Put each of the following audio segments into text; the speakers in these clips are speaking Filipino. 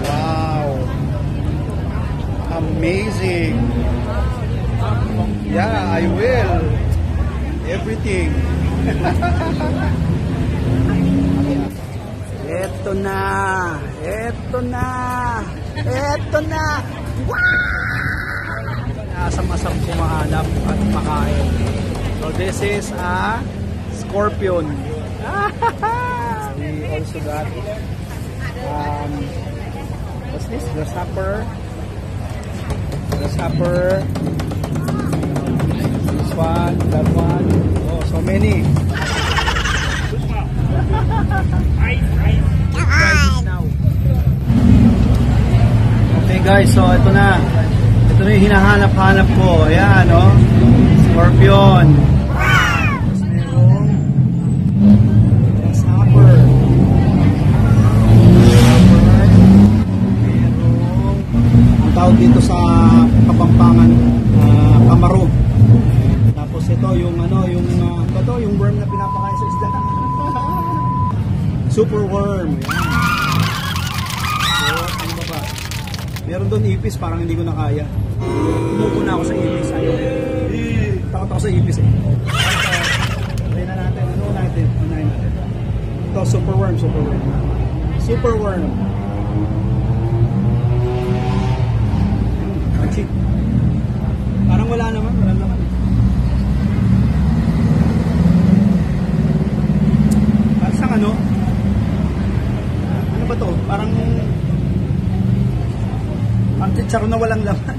Wow. Amazing. Yeah, I will. Everything. Eto na. Eto na. Eto na. Wow! Asam-asam kumahanap at makain. So this is a scorpion. We also got what's this? Grasshopper. Grasshopper. This one, that one. Oh, so many. Okay guys, so ito na. Ito na yung hinahanap-hanap ko. Ayan, oh. Scorpion. Grasshopper. Ang tawag dito sa Kapampangan, kamaro. Tapos ito yung yung worm na pinapakain sa isda. Super worm. So, ano ba? Meron doon ipis, parang hindi ko na kaya. Umupo na ako sa ipis. Ayaw. Takot ako sa ipis eh. Try na natin. Unahin natin. Ito, super worm. Super worm. Achik. Parang wala naman. Parang siyang ano ba to? Parang chicharo na walang laman.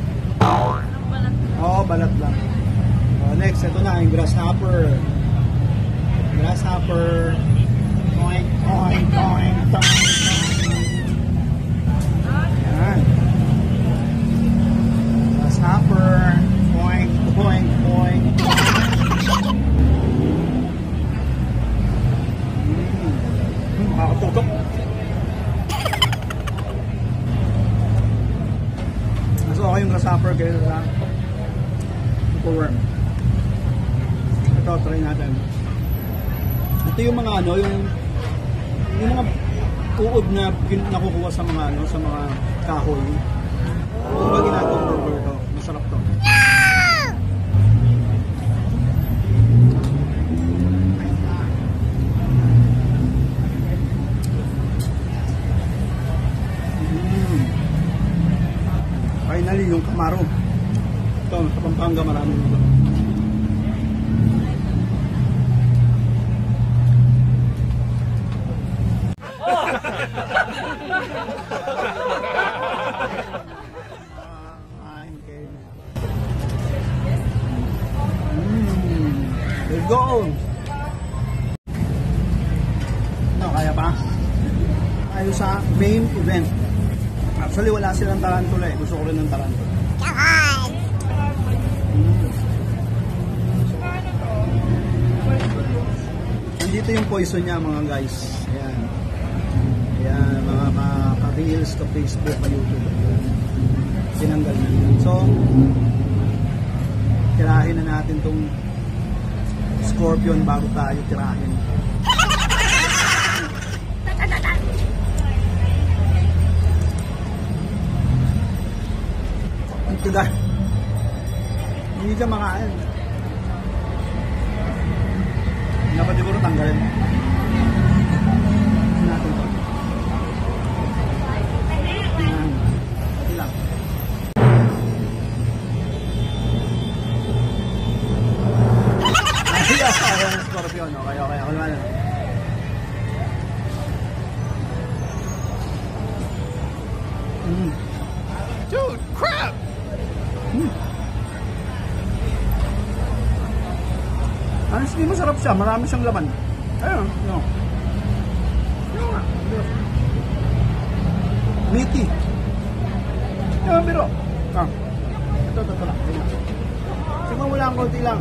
Oo, balat lang. Next, ito na yung grasshopper. Grasshopper. Oink, oink, oink, oink. Yan. Grasshopper. Oink, oink, oink. Makakatutok. Okay yung grasshopper kaya sa worm. Ito, try natin. Ito yung mga yung mga uod na nakukuha sa mga sa mga kahoy. Ito ba ginagawang burger to? Masarap to. Finally, yung kamaro. Ito, sa Pampanga marami nito. Let's go! No, kaya pa? Tayo sa main event. Actually, wala silang tarantula eh. Gusto ko rin ng tarantula. Nandito yung poison niya mga guys. Ayan. Ayan, mga ka-reels, ka-Facebook, ka-YouTube. Tinanggal na. So, tirahin na natin tong scorpion bago tayo tirahin. Tidak. Hindi ka makain. Dapat siguro tanggalin. Natin to. Ilang. Ayan, scorpion. Okay. Ako naman. Dude, crap! Honestly, masarap siya. Marami siyang laman. Ayun, no. Meaty. Ayun, pero. Ito lang. Siguro wala ang konti lang.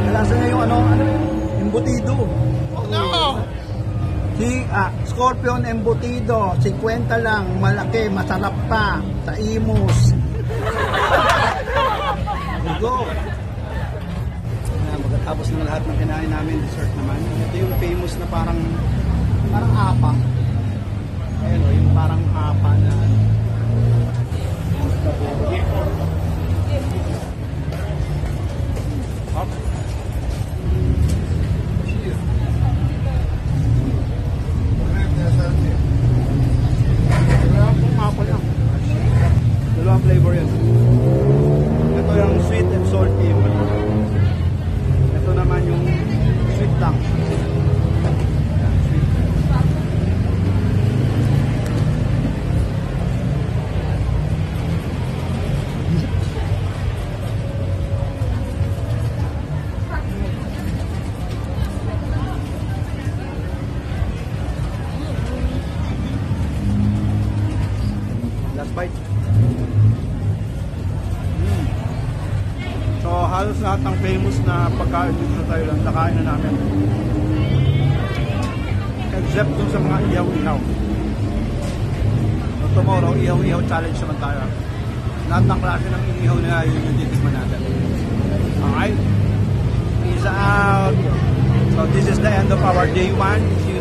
Nalasa niya yung embutido. Oh no! Scorpion embutido, 50 lang, malaki, masarap pa, sa Imus. kakain namin, dessert naman. Ito yung famous na parang apa. Ayun o, yung parang apa na Hop. Apple lang. Dalawang flavor yan. Ito yung sweet and salty. Ito naman yung sweet lang. Yan, sweet. Last bite. So halos lahat ng famous na pagkain dito sa Thailand, nakain na namin. Except dun sa mga ihaw-ihaw. So tomorrow, ihaw-ihaw challenge naman tayo. Lahat ng klase ng ihaw na yun yung titikman natin. Alright? Peace out! So this is the end of our day 1. See you